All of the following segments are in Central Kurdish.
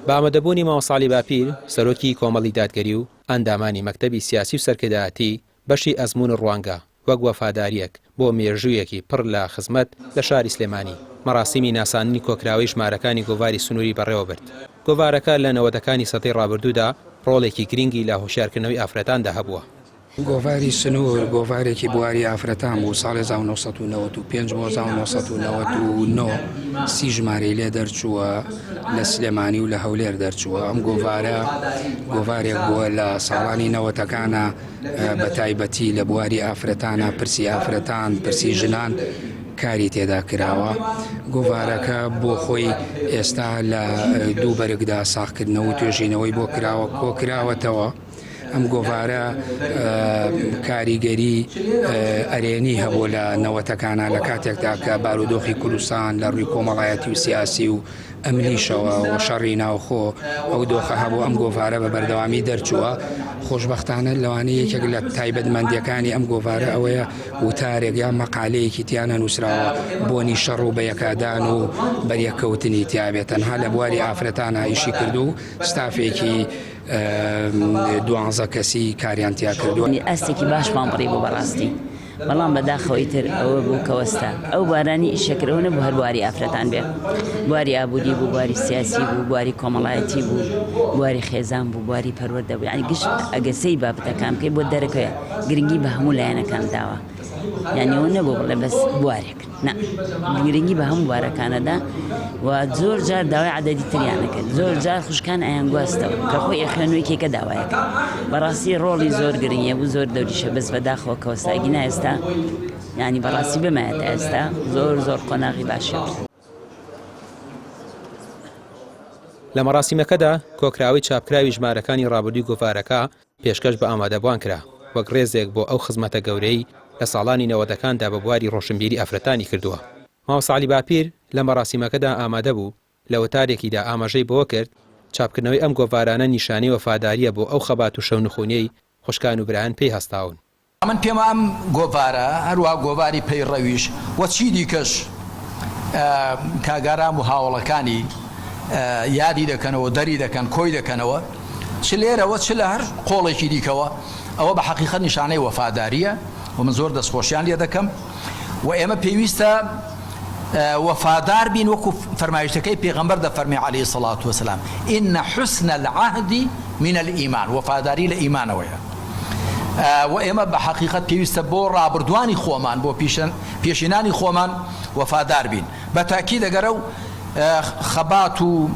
بە ئامادەبوونی ماوە ساڵی باپیر سەرۆکی کۆمەڵی دادگەری و ئەندامانی مەکتەبی سیاسی و سەرکردایەتی بەشی ئەزمون ڕوانگە وەک وەفاداریەک بۆ مێژوویەکی پڕ لە خزمەت لە شاری سلێمانی مەراسیمی ناساندنی کۆکراوەی ژمارەکانی گۆڤاری سنووری بەڕێوە برد. گۆڤارەکە لە نەوەتەکانی سەدەی ڕابردوودا ڕۆڵێکی گرنگی لە هۆشیارکردنەوەی ئافرەتاندا هەبووە. گۆڤاری سنوور گۆڤارێکی بواری ئافرەتان بوو ساڵی 1995 بۆ 1999 سی ژمارەی لێ دەرچووە لە سلێمانی و لە هەولێر دەرچووە. ئەم گۆڤارێک بووە لە ساڵانی نەوەتەکانە بە تایبەتی لە بواری ئافرەتانە پرسی ئافرەتان پرسی ژنان کاری تێدا کراوە. گۆڤارەکە بۆ خۆی ئێستا لە دوو بەرگدا ساختکردنەوە و توێژینەوەی بۆ کراوە کۆکراوەتەوە. ئەم گۆڤارە کاریگەری ئەرێنی هەبوو لە نەوەتەکانە لە کاتێکدا کە بارودۆخی کوردستان لە ڕووی کۆمەڵایەتی و سیاسی و ئەمنیشەوە و شەڕی ناوخۆ ئەو دۆخە هەبوو ئەم گۆڤارە بە بەردەوامی دەرچووە. خۆشبەختانە لەوانەیە یەکێک لە تایبەتمەندیەکانی ئەم گۆڤارە ئەوەیە وتارێک یان مەقالەیەکی تیانە نووسراوە بۆنی شەڕ و بەیەکادان و بەریەکەوتنی تیابێت. تەنها لە بواری ئافرەتانە ئیشی کردو و ستافێکی 12 کەسی کاریان تیا کردووە. ئەستێکی باشمان بڕی بۆ بەڕاستی بەڵام بەداخەوەی تر ئەوە بوو کەوەستا ئەو بارانی ئیشەکردەوە نەبوو هەر بواری ئافرەتان بێ. بواری ئابوودی بوو، بواری سیاسی بوو، بواری کۆمەڵایەتی بوو، بواری خێزان بوو، بواری پەروەردە بوو. یعنی گشت ئەگەسەی بابەتەکان بکەی بۆ دەرەکەوێ گرنگی بە هەموو لایەنەکان داوە. یعنی ئەوە نەبوو بڵێ بەس بوارێک نه، گرنگی بە هەموو بوارەکانەدا و زۆر جار داوای عەدەدی تریان نەکرد. زۆر جار خوشکان ئەیان گواستەوە کە خۆی خوێنوویەکێکە داوایەکە. بەڕاستی ڕۆڵی زۆر گرنگە بوو، زۆر دەوریشە بەس بەداخەوە کەوەستاگینا ئێستا یعنی بەڕاستی بمایەتە ئێستا زۆر قۆناغی باشە. لە مەراسیمەکەدا کۆکراوی چاپکراوی ژمارەکانی ڕابردووی گۆڤارەکە پێشکەش بە ئامادەبوان کرا وەک ڕێزێک بۆ ئەو خزمەتە گەورەی لە ساڵانی نەوەتەکاندا بە بواری ڕۆشنبیری ئافرەتانی کردووە. ماوە ساڵی باپیر لە مەراسیمەکەدا ئامادە بوو لە وتارێکیدا ئاماژەی بۆ کرد چاپکردنەوەی ئەم گۆڤارانە نیشانەی وەفاداریە بۆ ئەو خەبات و شەونخوونیەی خوشکان و برایان پێی هەستاون. من پێم ئەم گۆڤارە هەروە گۆڤاری پەیڕەویش وە چی دیکەش کاگارام و هاوڵەکانی یادی دەکەنەوە دەری دەکەن کۆی دەکەنەوە چ لێرەوە چ لە هەر قۆڵێکی دیکەوە ئەوە بە حەقیقەت نیشانەی وەفاداریە و من زۆر دەستخۆشیان لێ دەکەم و ئێمە پێویستە وەفادار بین وەکو فەرمایشتەکەی پێغەمبەر دەفەرمی عەلەیهی سەڵات وەسەلام ئین حوسن العهد من الئیمان وەفاداری لە ئیمانەوەیە و ئێمە بە حەقیقەت پێویستە بۆ ڕابردوانی خۆمان بۆ پێشینانی خۆمان وەفادار بین. بە تاکید دەگەرە و خەبات و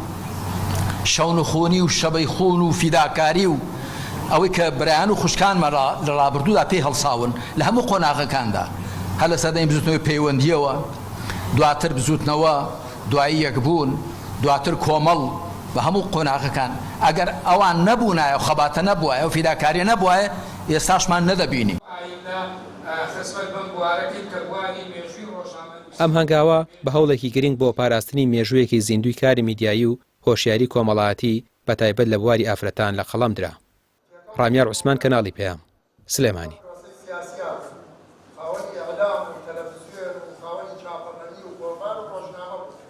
شەونخۆنی و شەبەیخۆن و فیداکاری و ئەوەی کە برایان و خوشکانمە لە ڕابردوودا پێی هەڵساون لە هەموو قۆناغەکاندا هەر لە سەردەمی بزوتنەوەی پەیوەندیەوە دواتر بزوتنەوە دوایی یەکبوون دواتر کۆمەڵ بە هەموو قۆناغەکان ئەگەر ئەوان نەبوونایە و خەباتە نەبووایە و فیداکاریە نەبووایە ئێستاشمان نەدەبینی. ئەم هەنگاوە بە هەوڵێکی گرنگ بۆ پاراستنی مێژوویەکی زیندوی کاری میدیایی و هۆشیاری کۆمەڵایەتی بە تایبەت لە بواری ئافرەتان لە قەڵەم درا. ڕامیار عوسمان کەناڵی پێیام سلێمانی.